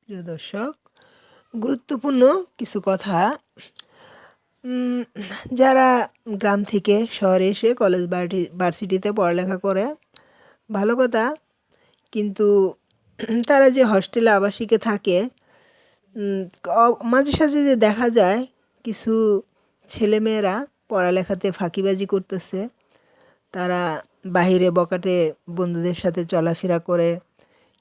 প্রিয় দর্শক, গুরুত্বপূর্ণ কিছু কথা। যারা গ্রাম থেকে শহরে এসে কলেজ ভার্সিটিতে পড়ালেখা করে ভালো কথা, কিন্তু তারা যে হস্টেলে আবাসিকে থাকে, মাঝে সাঝে যে দেখা যায় কিছু ছেলেমেয়েরা পড়ালেখাতে ফাঁকিবাজি করতেছে। তারা বাহিরে বকাটে বন্ধুদের সাথে চলাফেরা করে,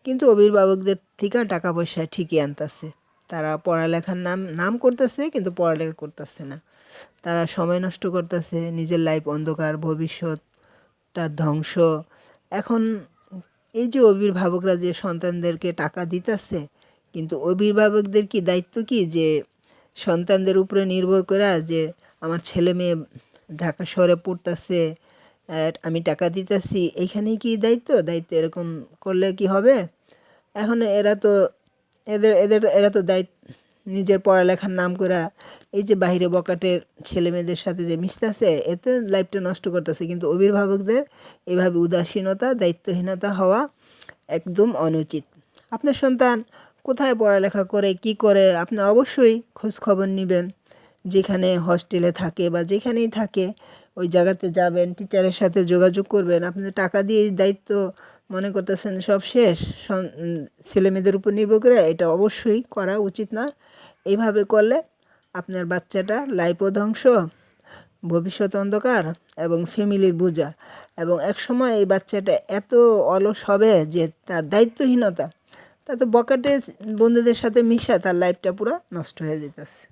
কিন্তু অভিভাবকদের থেকে টাকা পয়সা ঠিকই আনতেছে। তারা পড়ালেখার নাম করতেছে, কিন্তু পড়ালেখা করতেছে না। তারা সময় নষ্ট করতেছে, নিজের লাইফ অন্ধকার, ভবিষ্যৎটা ধ্বংস। এখন এই যে অভিভাবকরা যে সন্তানদেরকে টাকা দিতেছে, কিন্তু অভিভাবকদের কি দায়িত্ব কি যে সন্তানদের উপরে নির্ভর করে যে আমার ছেলে মেয়ে ঢাকা শহরে পড়তেছে, আমি টাকা দিতেছি, এইখানেই কি দায়িত্ব এরকম করলে কি হবে? এখন এরা তো দায়িত্ব নিজের পড়ালেখার নাম করে এই যে বাইরে বকাটের ছেলে মেয়েদের সাথে যে মিশতেছে, এতে লাইফটা নষ্ট করতেছে। কিন্তু অভিভাবকদের এভাবে উদাসীনতা, দায়িত্বহীনতা হওয়া একদম অনুচিত। আপনার সন্তান কোথায় পড়ালেখা করে, কি করে, আপনি অবশ্যই খোঁজ খবর নেবেন। যেখানে হস্টেলে থাকে বা যেখানেই থাকে, ওই জায়গাতে যাবেন, টিচারের সাথে যোগাযোগ করবেন। আপনি টাকা দিয়ে দায়িত্ব মনে করতেছেন সব শেষ, ছেলেমেয়েদের উপর নির্ভর করে, এটা অবশ্যই করা উচিত না। এইভাবে করলে আপনার বাচ্চাটা লাইফও ধ্বংস, ভবিষ্যৎ অন্ধকার এবং ফ্যামিলির বোঝা। এবং একসময় এই বাচ্চাটা এত অলস হবে যে তার দায়িত্বহীনতা, তা তো বকাটে বন্ধুদের সাথে মিশা তার লাইফটা পুরো নষ্ট হয়ে যেতেছে।